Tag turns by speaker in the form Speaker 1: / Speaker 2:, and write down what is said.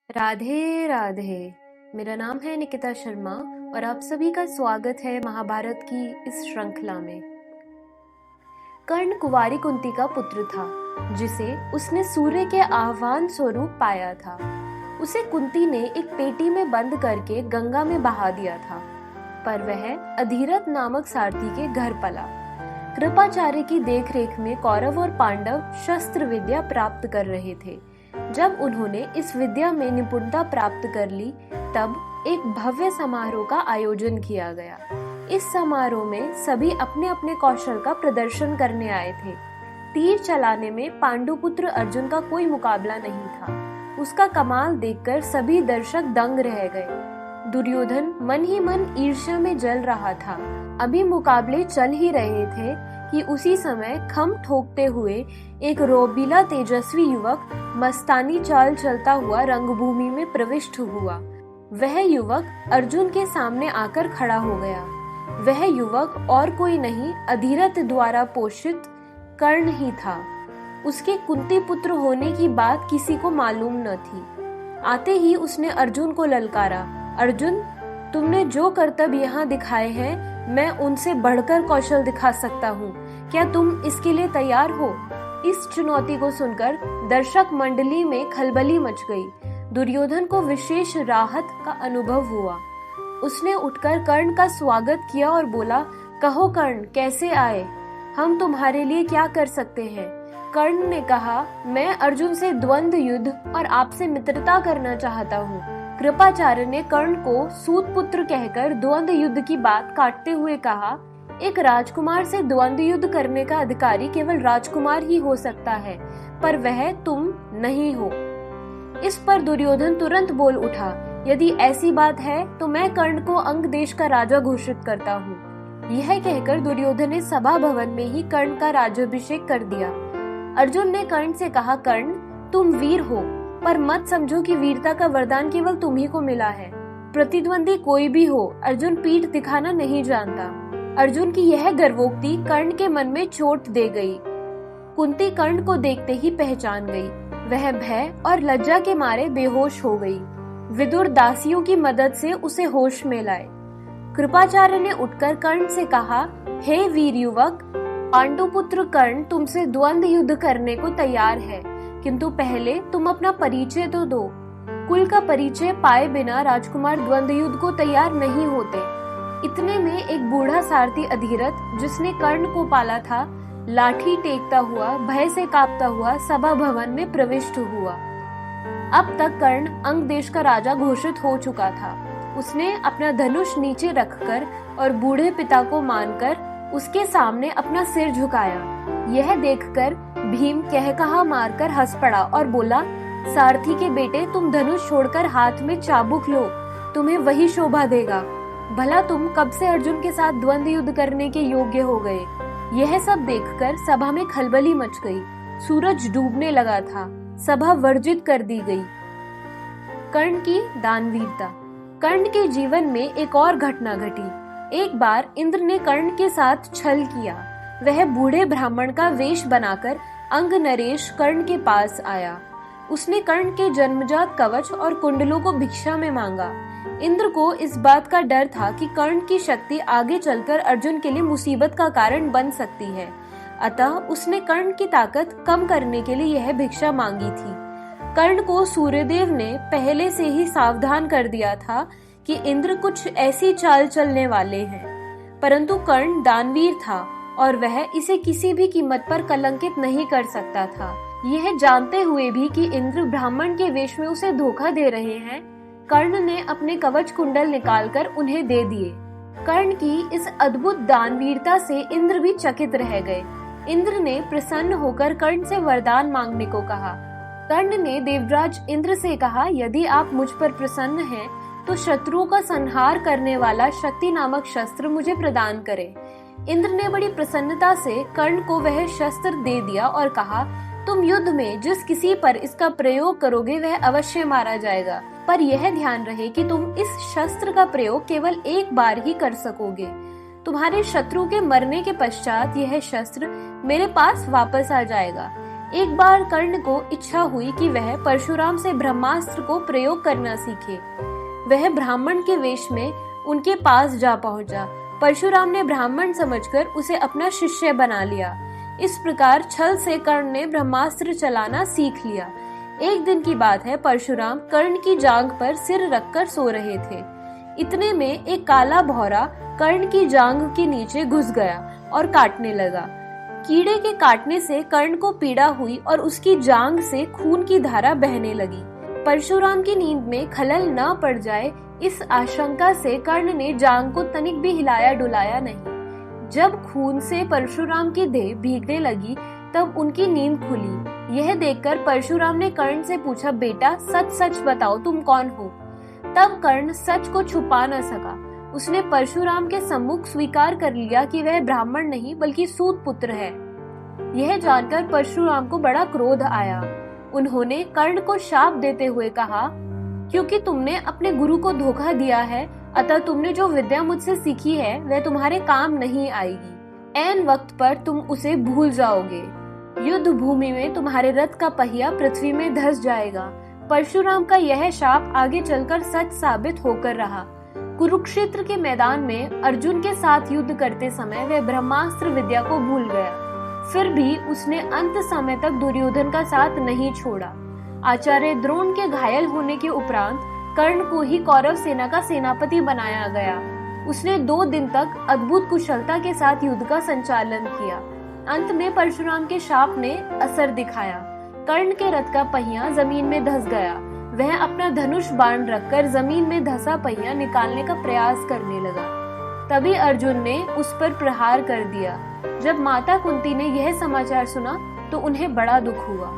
Speaker 1: राधे राधे। मेरा नाम है निकिता शर्मा और आप सभी का स्वागत है महाभारत की इस श्रृंखला में। कर्ण कुंवारी कुंती का पुत्र था, जिसे उसने सूर्य के आह्वान स्वरूप पाया था। उसे कुंती ने एक पेटी में बंद करके गंगा में बहा दिया था, पर वह अधीरथ नामक सारथी के घर पला। कृपाचार्य की देखरेख में कौरव और पांडव शस्त्र विद्या प्राप्त कर रहे थे। जब उन्होंने इस विद्या में निपुणता प्राप्त कर ली, तब एक भव्य समारोह का आयोजन किया गया। इस समारोह में सभी अपने अपने कौशल का प्रदर्शन करने आए थे। तीर चलाने में पांडुपुत्र अर्जुन का कोई मुकाबला नहीं था। उसका कमाल देखकर सभी दर्शक दंग रह गए। दुर्योधन मन ही मन ईर्ष्या में जल रहा था। अभी मुकाबले चल ही रहे थे कि उसी समय खम ठोकते हुए एक रोबीला तेजस्वी युवक मस्तानी चाल चलता हुआ रंगभूमि में प्रविष्ट हुआ। वह युवक अर्जुन के सामने आकर खड़ा हो गया। वह युवक और कोई नहीं, अधीरथ द्वारा पोषित कर्ण ही था। उसके कुंती पुत्र होने की बात किसी को मालूम न थी। आते ही उसने अर्जुन को ललकारा, अर्जुन, तुमने जो करतब यहाँ दिखाए हैं, मैं उनसे बढ़कर कौशल दिखा सकता हूँ। क्या तुम इसके लिए तैयार हो? इस चुनौती को सुनकर दर्शक मंडली में खलबली मच गई। दुर्योधन को विशेष राहत का अनुभव हुआ। उसने उठकर कर्ण का स्वागत किया और बोला, कहो कर्ण, कैसे आए? हम तुम्हारे लिए क्या कर सकते हैं? कर्ण ने कहा, मैं अर्जुन से द्वंद्व युद्ध और आपसे मित्रता करना चाहता हूँ। कृपाचार्य ने कर्ण को सूत पुत्र कहकर द्वंद्व युद्ध की बात काटते हुए कहा, एक राजकुमार से द्वंद्व युद्ध करने का अधिकारी केवल राजकुमार ही हो सकता है, पर वह तुम नहीं हो। इस पर दुर्योधन तुरंत बोल उठा, यदि ऐसी बात है तो मैं कर्ण को अंग देश का राजा घोषित करता हूँ। यह कहकर दुर्योधन ने सभा भवन में ही कर्ण का राज्याभिषेक कर दिया। अर्जुन ने कर्ण से कहा, कर्ण, तुम वीर हो, पर मत समझो कि वीरता का वरदान केवल तुम्ही को मिला है। प्रतिद्वंदी कोई भी हो, अर्जुन पीठ दिखाना नहीं जानता। अर्जुन की यह गर्वोक्ति कर्ण के मन में चोट दे गई। कुंती कर्ण को देखते ही पहचान गई। वह भय और लज्जा के मारे बेहोश हो गई। विदुर दासियों की मदद से उसे होश में लाए। कृपाचार्य ने उठकर कर्ण से कहा, हे वीर युवक, पांडुपुत्र कर्ण तुमसे द्वंद्व युद्ध करने को तैयार है, किंतु पहले तुम अपना परिचय तो दो। कुल का परिचय पाए बिना राजकुमार द्वंद्व युद्ध को तैयार नहीं होते। इतने में एक बूढ़ा सारथी अधीरथ, जिसने कर्ण को पाला था, लाठी टेकता हुआ, भय से कांपता हुआ सभा भवन में प्रविष्ट हुआ। अब तक कर्ण अंग देश का राजा घोषित हो चुका था। उसने अपना धनुष नीचे रखकर और बूढ़े पिता को मानकर उसके सामने अपना सिर झुकाया। यह देखकर भीम कह कहा मारकर हंस पड़ा और बोला, सारथी के बेटे, तुम धनुष छोड़कर हाथ में चाबुक लो, तुम्हें वही शोभा देगा। भला तुम कब से अर्जुन के साथ द्वंद्व युद्ध करने के योग्य हो गए? यह सब देखकर सभा में खलबली मच गई। सूरज डूबने लगा था। सभा वर्जित कर दी गई। कर्ण की दानवीरता। कर्ण के जीवन में एक और घटना घटी। एक बार इंद्र ने कर्ण के साथ छल किया। वह बूढ़े ब्राह्मण का वेश बनाकर अंग नरेश कर्ण के पास आया। उसने कर्ण के जन्मजात कवच और कुंडलों को भिक्षा में मांगा। इंद्र को इस बात का डर था कि कर्ण की शक्ति आगे चलकर अर्जुन के लिए मुसीबत का कारण बन सकती है, अतः उसने कर्ण की ताकत कम करने के लिए यह भिक्षा मांगी थी। कर्ण को सूर्यदेव ने पहले से ही सावधान कर दिया था कि इंद्र कुछ ऐसी चाल चलने वाले हैं, परंतु कर्ण दानवीर था और वह इसे किसी भी कीमत पर कलंकित नहीं कर सकता था। यह जानते हुए भी कि इंद्र ब्राह्मण के वेश में उसे धोखा दे रहे हैं, कर्ण ने अपने कवच कुंडल निकालकर उन्हें दे दिए। कर्ण की इस अद्भुत दानवीरता से इंद्र भी चकित रह गए। इंद्र ने प्रसन्न होकर कर्ण से वरदान मांगने को कहा। कर्ण ने देवराज इंद्र से कहा, यदि आप मुझ पर प्रसन्न हैं, तो शत्रुओं का संहार करने वाला शक्ति नामक शस्त्र मुझे प्रदान करें। इंद्र ने बड़ी प्रसन्नता से कर्ण को वह शस्त्र दे दिया और कहा, तुम युद्ध में जिस किसी पर इसका प्रयोग करोगे वह अवश्य मारा जाएगा, पर यह ध्यान रहे कि तुम इस शस्त्र का प्रयोग केवल एक बार ही कर सकोगे। तुम्हारे शत्रु के मरने के पश्चात यह शस्त्र मेरे पास वापस आ जाएगा। एक बार कर्ण को इच्छा हुई कि वह परशुराम से ब्रह्मास्त्र को प्रयोग करना सीखे। वह ब्राह्मण के वेश में उनके पास जा पहुंचा। परशुराम ने ब्राह्मण समझकर उसे अपना शिष्य बना लिया। इस प्रकार छल से कर्ण ने ब्रह्मास्त्र चलाना सीख लिया। एक दिन की बात है, परशुराम कर्ण की जांघ पर सिर रखकर सो रहे थे। इतने में एक काला भौरा कर्ण की जांघ के नीचे घुस गया और काटने लगा। कीड़े के काटने से कर्ण को पीड़ा हुई और उसकी जांघ से खून की धारा बहने लगी। परशुराम की नींद में खलल न पड़ जाए, इस आशंका से कर्ण ने जांघ को तनिक भी हिलाया डुलाया नहीं। जब खून से परशुराम की देह भीगने लगी तब उनकी नींद खुली। यह देखकर परशुराम ने कर्ण से पूछा, बेटा सच सच बताओ तुम कौन हो? तब कर्ण सच को छुपा न सका। उसने परशुराम के सम्मुख स्वीकार कर लिया कि वह ब्राह्मण नहीं बल्कि सूत पुत्र है। यह जानकर परशुराम को बड़ा क्रोध आया। उन्होंने कर्ण को शाप देते हुए कहा, क्योंकि तुमने अपने गुरु को धोखा दिया है, अतः तुमने जो विद्या मुझसे सीखी है वह तुम्हारे काम नहीं आएगी। ऐन वक्त पर तुम उसे भूल जाओगे। युद्ध भूमि में तुम्हारे रथ का पहिया पृथ्वी में धंस जाएगा। परशुराम का यह शाप आगे चलकर सच साबित होकर रहा। कुरुक्षेत्र के मैदान में अर्जुन के साथ युद्ध करते समय वह ब्रह्मास्त्र विद्या को भूल गया। फिर भी उसने अंत समय तक दुर्योधन का साथ नहीं छोड़ा। आचार्य द्रोण के घायल होने के उपरांत कर्ण को ही कौरव सेना का सेनापति बनाया गया। उसने 2 दिन तक अद्भुत कुशलता के साथ युद्ध का संचालन किया। अंत में परशुराम के शाप ने असर दिखाया। कर्ण के रथ का पहिया जमीन में धंस गया। वह अपना धनुष बाण रखकर जमीन में धंसा पहिया निकालने का प्रयास करने लगा। तभी अर्जुन ने उस पर प्रहार कर दिया। जब माता कुंती ने यह समाचार सुना तो उन्हें बड़ा दुख हुआ।